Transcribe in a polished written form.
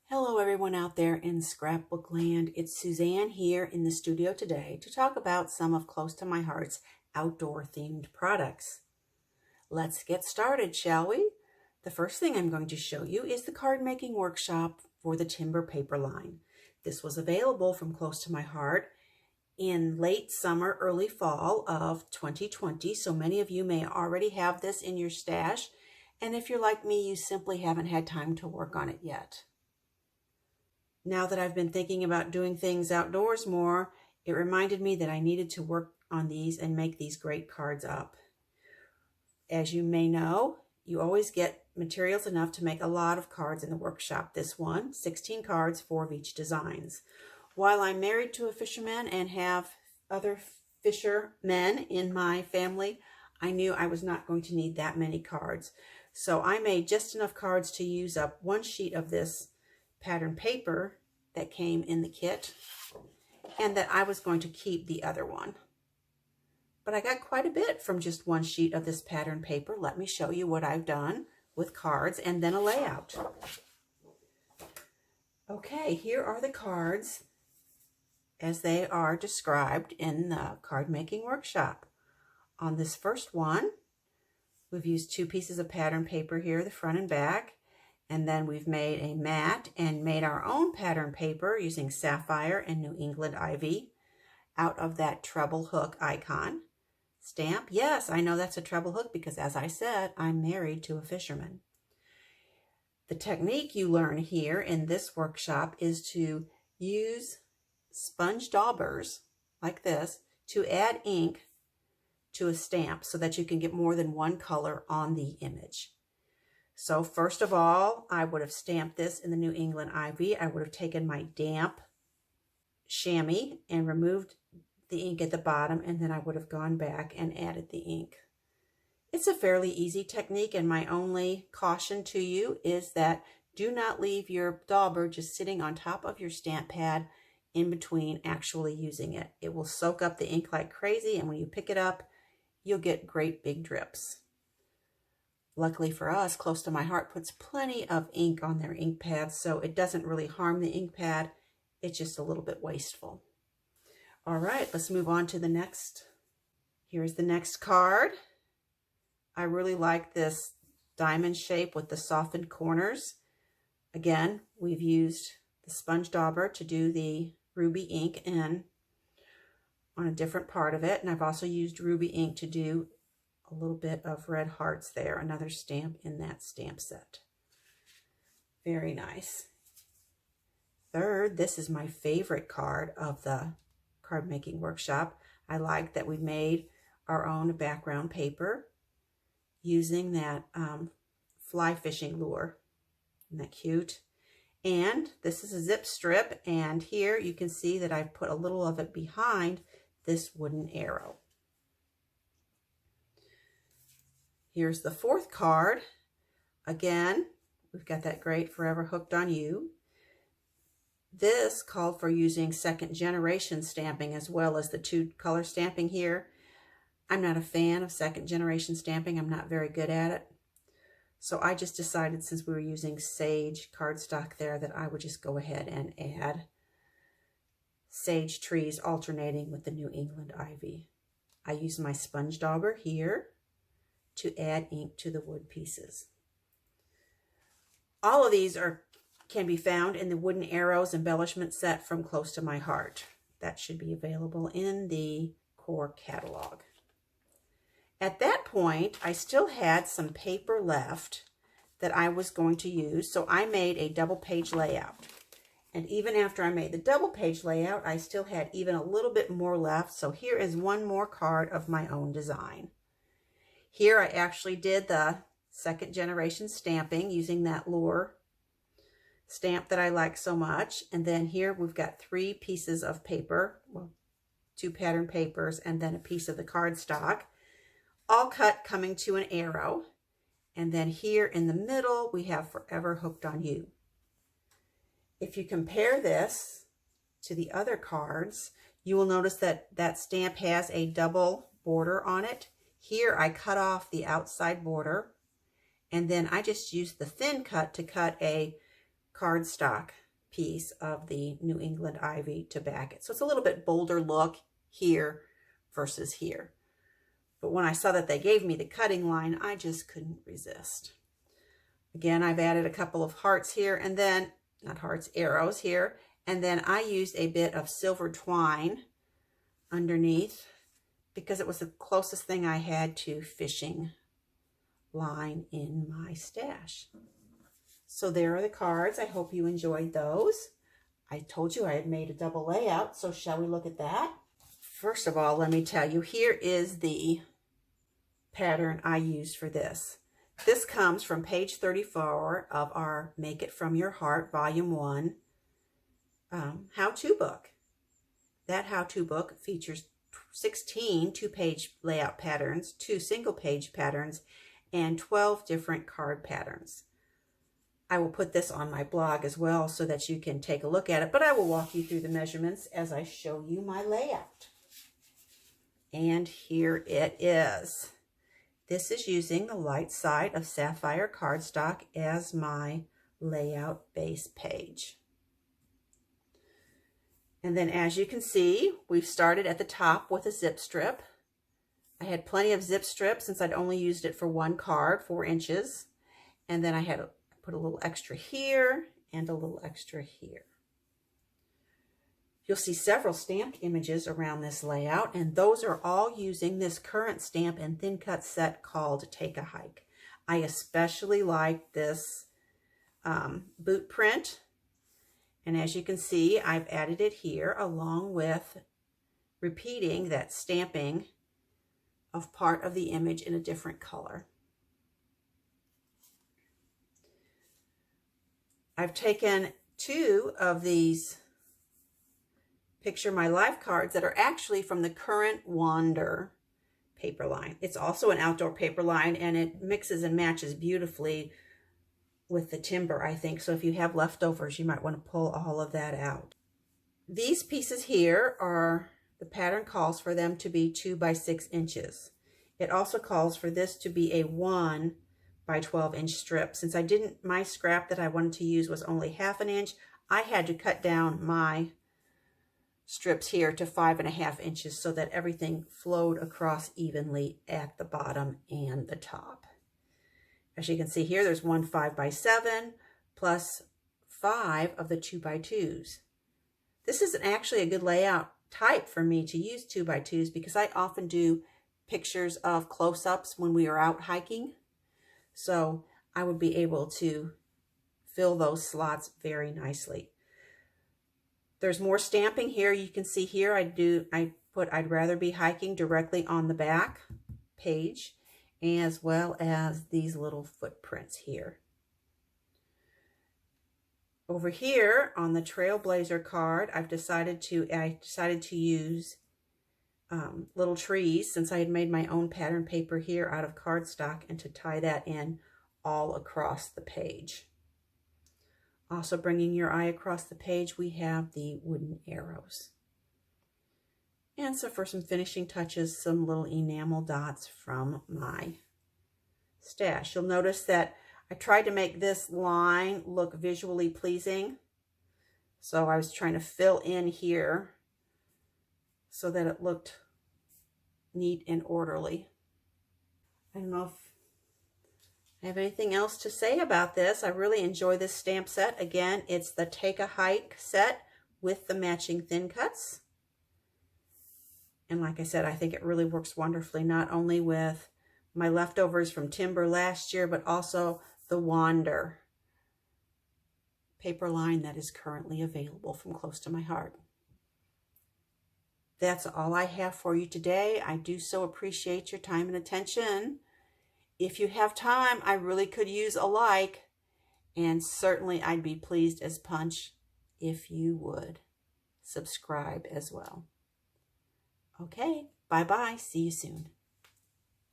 Hello everyone out there in scrapbook land. It's Suzanne here in the studio today to talk about some of close to my heart's outdoor themed products. Let's get started, shall we? The first thing I'm going to show you is the card making workshop for the timber paper line. This was available from close to my heart in late summer, early fall of 2020, so many of you may already have this in your stash, and if you're like me, you simply haven't had time to work on it yet. Now that I've been thinking about doing things outdoors more, it reminded me that I needed to work on these and make these great cards up. As you may know, you always get materials enough to make a lot of cards in the workshop. This one, 16 cards, 4 of each designs. While I'm married to a fisherman and have other fishermen in my family, I knew I was not going to need that many cards. So I made just enough cards to use up one sheet of this pattern paper that came in the kit, and that I was going to keep the other one. But I got quite a bit from just one sheet of this pattern paper. Let me show you what I've done with cards and then a layout. Okay, here are the cards as they are described in the card making workshop. On this first one, we've used 2 pieces of pattern paper here, the front and back. And then we've made a mat and made our own pattern paper using sapphire and New England ivy out of that treble hook icon. Stamp, yes, I know that's a treble hook because, as I said, I'm married to a fisherman. The technique you learn here in this workshop is to use sponge daubers like this to add ink to a stamp so that you can get more than one color on the image. So first of all, I would have stamped this in the New England ivy. I would have taken my damp chamois and removed the ink at the bottom, and then I would have gone back and added the ink. It's a fairly easy technique, and my only caution to you is that do not leave your dauber just sitting on top of your stamp pad in between actually using it. It will soak up the ink like crazy, and when you pick it up, you'll get great big drips. Luckily for us, Close to My Heart puts plenty of ink on their ink pads, so it doesn't really harm the ink pad. It's just a little bit wasteful. All right, let's move on to the next. Here's the next card. I really like this diamond shape with the softened corners. Again, we've used the sponge dauber to do the ruby ink in on a different part of it, and I've also used ruby ink to do a little bit of red hearts there, another stamp in that stamp set. Very nice. Third, this is my favorite card of the card making workshop. I like that we made our own background paper using that fly fishing lure. Isn't that cute? And this is a zip strip, and here you can see that I've put a little of it behind this wooden arrow. Here's the fourth card. Again, we've got that great Forever Hooked on You. This called for using second generation stamping as well as the 2-color stamping here. I'm not a fan of second generation stamping. I'm not very good at it. So I just decided, since we were using sage cardstock there, that I would just go ahead and add sage trees alternating with the New England ivy. I use my sponge dauber here to add ink to the wood pieces. All of these can be found in the Wooden Arrows embellishment set from Close to My Heart. That should be available in the core catalog. At that point, I still had some paper left that I was going to use, so I made a double page layout. And even after I made the double page layout, I still had even a little bit more left, so here is one more card of my own design. Here I actually did the second generation stamping using that lure stamp that I like so much. And then here we've got 3 pieces of paper, well, 2 pattern papers, and then a piece of the cardstock, all cut coming to an arrow. And then here in the middle, we have Forever Hooked on You. If you compare this to the other cards, you will notice that that stamp has a double border on it. Here I cut off the outside border, and then I just used the thin cut to cut a cardstock piece of the New England Ivy to back it. So it's a little bit bolder look here versus here. But when I saw that they gave me the cutting line, I just couldn't resist. Again, I've added a couple of hearts here, and then, not hearts, arrows here. And then I used a bit of silver twine underneath because it was the closest thing I had to fishing line in my stash. So there are the cards. I hope you enjoyed those. I told you I had made a double layout, so shall we look at that? First of all, let me tell you, here is the pattern I used for this. This comes from page 34 of our Make It From Your Heart, Volume 1 how-to book. That how-to book features 16 two-page layout patterns, 2 single-page patterns, and 12 different card patterns. I will put this on my blog as well so that you can take a look at it, but I will walk you through the measurements as I show you my layout. And here it is. This is using the light side of sapphire cardstock as my layout base page. And then as you can see, we've started at the top with a zip strip. I had plenty of zip strips since I'd only used it for one card, 4 inches. And then I had put a little extra here and a little extra here. You'll see several stamped images around this layout, and those are all using this current stamp and thin cut set called Take a Hike. I especially like this boot print, and as you can see, I've added it here along with repeating that stamping of part of the image in a different color. I've taken 2 of these Picture My Life cards that are actually from the current Wander paper line. It's also an outdoor paper line, and it mixes and matches beautifully with the timber, I think. So if you have leftovers, you might want to pull all of that out. These pieces here are, the pattern calls for them to be 2 by 6 inches. It also calls for this to be a 1 by 12 inch strip. Since my scrap that I wanted to use was only 1/2 inch, I had to cut down my strips here to 5.5 inches so that everything flowed across evenly at the bottom and the top. As you can see here, there's 1 5 by 7 plus 5 of the 2 by 2s. This isn't actually a good layout type for me to use 2 by 2s because I often do pictures of close-ups when we are out hiking. So I would be able to fill those slots very nicely. There's more stamping here. You can see here I put I'd rather be hiking directly on the back page, as well as these little footprints here. Over here on the Trailblazer card, I decided to use little trees since I had made my own pattern paper here out of cardstock, and to tie that in all across the page. Also bringing your eye across the page, we have the wooden arrows. And so for some finishing touches, some little enamel dots from my stash. You'll notice that I tried to make this line look visually pleasing. So I was trying to fill in here so that it looked neat and orderly. I don't know if I have anything else to say about this. I really enjoy this stamp set. Again, it's the Take a Hike set with the matching thin cuts. And like I said, I think it really works wonderfully, not only with my leftovers from timber last year, but also the Wander paper line that is currently available from Close to My Heart. That's all I have for you today. I do so appreciate your time and attention. If you have time, I really could use a like, and certainly I'd be pleased as punch if you would subscribe as well. Okay, bye-bye. See you soon.